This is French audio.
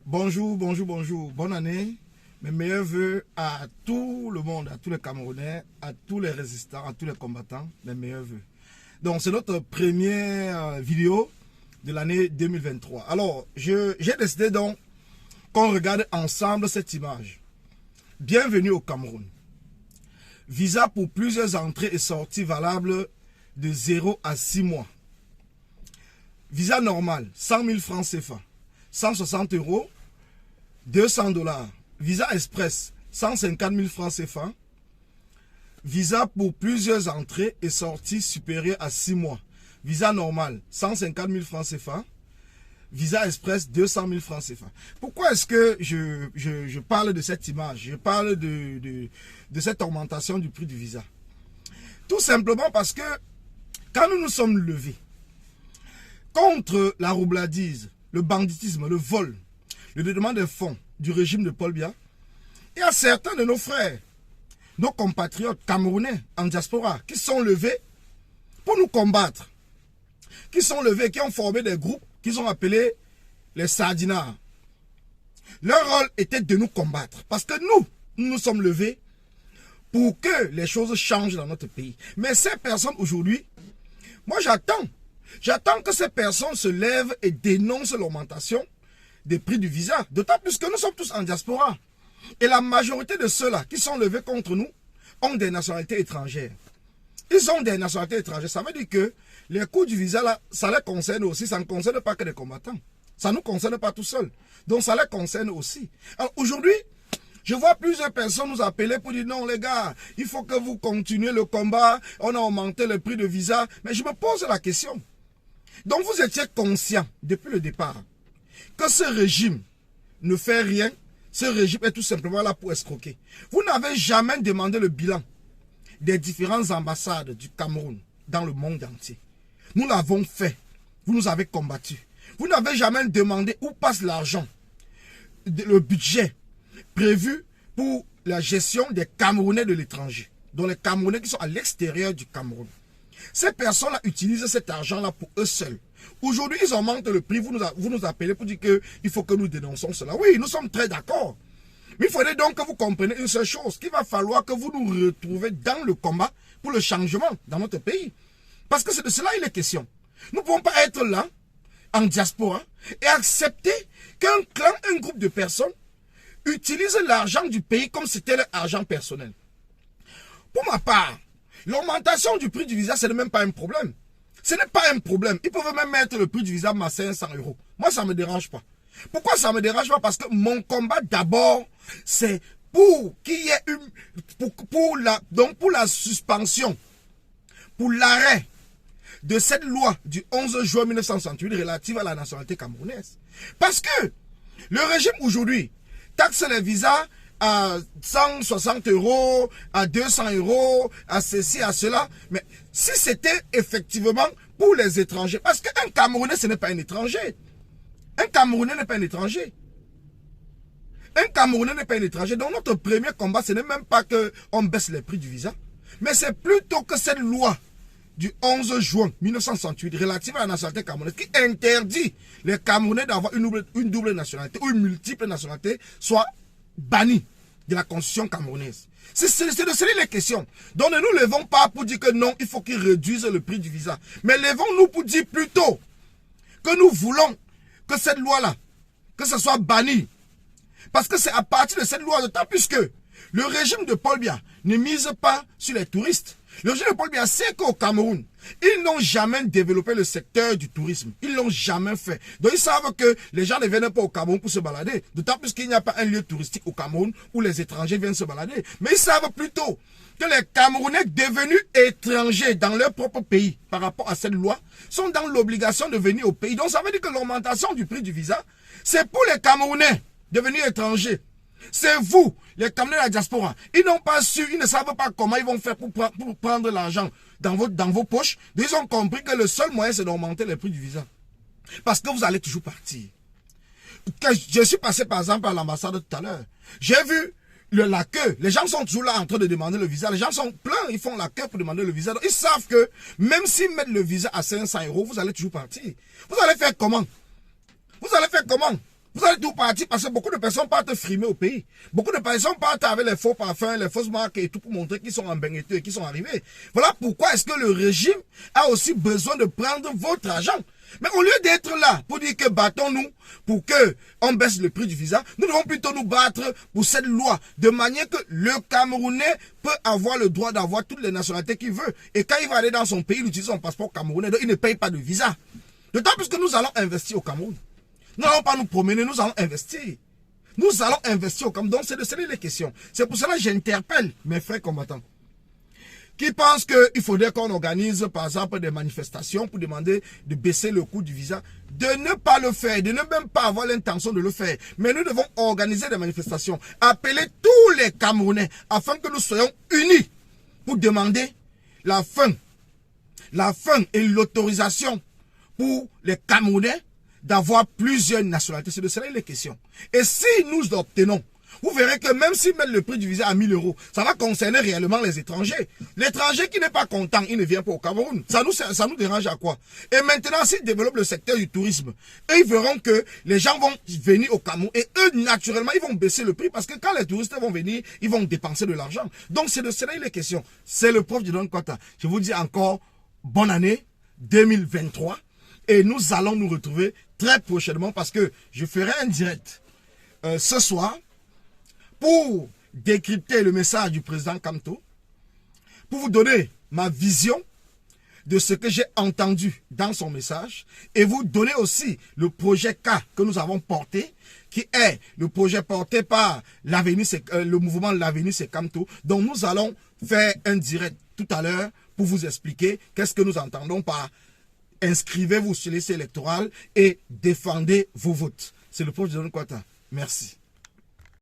Bonjour, bonjour, bonjour. Bonne année. Mes meilleurs voeux à tout le monde, à tous les Camerounais, à tous les résistants, à tous les combattants. Mes meilleurs voeux. Donc, c'est notre première vidéo de l'année 2023. Alors, j'ai décidé donc qu'on regarde ensemble cette image. Bienvenue au Cameroun. Visa pour plusieurs entrées et sorties valables de 0 à 6 mois. Visa normal, 100 000 francs CFA. 160 €, 200 $. Visa express, 150 000 francs CFA. Visa pour plusieurs entrées et sorties supérieures à 6 mois. Visa normal, 150 000 francs CFA. Visa express, 200 000 francs CFA. Pourquoi est-ce que je parle de cette image? Je parle de cette augmentation du prix du visa. Tout simplement parce que quand nous nous sommes levés contre la roubladise, le banditisme, le vol, le détournement des fonds du régime de Paul Biya, il y a certains de nos frères, nos compatriotes camerounais en diaspora, qui sont levés pour nous combattre, qui sont levés, qui ont formé des groupes qu'ils ont appelés les sardinards. Leur rôle était de nous combattre, parce que nous nous sommes levés pour que les choses changent dans notre pays. Mais ces personnes aujourd'hui, moi j'attends que ces personnes se lèvent et dénoncent l'augmentation des prix du visa. D'autant plus que nous sommes tous en diaspora. Et la majorité de ceux-là qui sont levés contre nous ont des nationalités étrangères. Ils ont des nationalités étrangères. Ça veut dire que les coûts du visa, là, ça les concerne aussi. Ça ne concerne pas que les combattants. Ça ne nous concerne pas tout seul. Donc ça les concerne aussi. Alors aujourd'hui, je vois plusieurs personnes nous appeler pour dire non les gars, il faut que vous continuez le combat. On a augmenté le prix de visa. Mais je me pose la question. Donc vous étiez conscient depuis le départ que ce régime ne fait rien. Ce régime est tout simplement là pour escroquer. Vous n'avez jamais demandé le bilan des différentes ambassades du Cameroun dans le monde entier. Nous l'avons fait. Vous nous avez combattus. Vous n'avez jamais demandé où passe l'argent, le budget prévu pour la gestion des Camerounais de l'étranger. Donc les Camerounais qui sont à l'extérieur du Cameroun. Ces personnes-là utilisent cet argent-là pour eux seuls. Aujourd'hui, ils augmentent le prix. Vous nous appelez pour dire qu'il faut que nous dénonçons cela. Oui, nous sommes très d'accord. Mais il faudrait donc que vous compreniez une seule chose, qu'il va falloir que vous nous retrouviez dans le combat pour le changement dans notre pays. Parce que c'est de cela il est question. Nous ne pouvons pas être là, en diaspora, et accepter qu'un clan, un groupe de personnes utilise l'argent du pays comme si c'était leur argent personnel. Pour ma part, l'augmentation du prix du visa, ce n'est même pas un problème. Ce n'est pas un problème. Ils peuvent même mettre le prix du visa à 500 €. Moi, ça ne me dérange pas. Pourquoi ça ne me dérange pas? Parce que mon combat d'abord, c'est pour qu'il y ait pour la suspension, pour l'arrêt de cette loi du 11 juin 1968 relative à la nationalité camerounaise. Parce que le régime aujourd'hui taxe les visas à 160 €, à 200 €, à ceci, à cela. Mais si c'était effectivement pour les étrangers, parce qu'un Camerounais, ce n'est pas un étranger. Un Camerounais n'est pas un étranger. Un Camerounais n'est pas un étranger. Donc notre premier combat, ce n'est même pas qu'on baisse les prix du visa, mais c'est plutôt que cette loi du 11 juin 1968 relative à la nationalité camerounaise qui interdit les Camerounais d'avoir une double nationalité ou une multiple nationalité soit bannie de la constitution camerounaise. C'est de cela les questions. Donc ne nous levons pas pour dire que non, il faut qu'ils réduisent le prix du visa. Mais levons-nous pour dire plutôt que nous voulons que cette loi-là, que ce soit banni. Parce que c'est à partir de cette loi, d'autant plus que le régime de Paul Biya ne mise pas sur les touristes. Le régime de Paul Biya sait qu'au Cameroun, ils n'ont jamais développé le secteur du tourisme. Ils ne l'ont jamais fait. Donc ils savent que les gens ne viennent pas au Cameroun pour se balader. D'autant plus qu'il n'y a pas un lieu touristique au Cameroun où les étrangers viennent se balader. Mais ils savent plutôt que les Camerounais devenus étrangers dans leur propre pays par rapport à cette loi sont dans l'obligation de venir au pays. Donc ça veut dire que l'augmentation du prix du visa, c'est pour les Camerounais devenus étrangers. C'est vous, les Camerounais de la diaspora. Ils n'ont pas su, ils ne savent pas comment ils vont faire pour prendre l'argent dans vos poches. Ils ont compris que le seul moyen, c'est d'augmenter les prix du visa. Parce que vous allez toujours partir. Je suis passé par exemple à l'ambassade tout à l'heure. J'ai vu la queue. Les gens sont toujours là en train de demander le visa. Les gens sont pleins, ils font la queue pour demander le visa. Donc, ils savent que même s'ils mettent le visa à 500 €, vous allez toujours partir. Vous allez faire comment? Vous allez faire comment? Vous allez tout partir parce que beaucoup de personnes partent frimer au pays. Beaucoup de personnes partent avec les faux parfums, les fausses marques et tout pour montrer qu'ils sont en bengeteux et qu'ils sont arrivés. Voilà pourquoi est-ce que le régime a aussi besoin de prendre votre argent. Mais au lieu d'être là pour dire que battons-nous pour que on baisse le prix du visa, nous devons plutôt nous battre pour cette loi de manière que le Camerounais peut avoir le droit d'avoir toutes les nationalités qu'il veut. Et quand il va aller dans son pays, il utilise son passeport camerounais, donc il ne paye pas de visa. D'autant plus que nous allons investir au Cameroun. Nous n'allons pas nous promener, nous allons investir. Nous allons investir au Cameroun. Donc c'est de cela les questions. C'est pour cela que j'interpelle mes frères combattants qui pensent qu'il faudrait qu'on organise, par exemple, des manifestations pour demander de baisser le coût du visa, de ne pas le faire, de ne même pas avoir l'intention de le faire. Mais nous devons organiser des manifestations, appeler tous les Camerounais afin que nous soyons unis pour demander la fin et l'autorisation pour les Camerounais d'avoir plusieurs nationalités. C'est de cela les questions. Et si nous obtenons, vous verrez que même s'ils mettent le prix du visa à 1000 €, ça va concerner réellement les étrangers. L'étranger qui n'est pas content, il ne vient pas au Cameroun. Ça nous dérange à quoi? Et maintenant, s'ils développent le secteur du tourisme, eux, ils verront que les gens vont venir au Cameroun et eux, naturellement, ils vont baisser le prix parce que quand les touristes vont venir, ils vont dépenser de l'argent. Donc, c'est de cela les questions. C'est le prof Dieudonné Kouata. Je vous dis encore, bonne année 2023. Et nous allons nous retrouver très prochainement parce que je ferai un direct ce soir pour décrypter le message du président Kamto, pour vous donner ma vision de ce que j'ai entendu dans son message et vous donner aussi le projet K que nous avons porté, qui est le projet porté par le mouvement L'Avenir c'est Kamto. Donc nous allons faire un direct tout à l'heure pour vous expliquer qu'est-ce que nous entendons par inscrivez-vous sur les listes électorales et défendez vos votes. C'est le prof Dieudonné Kouata. Merci.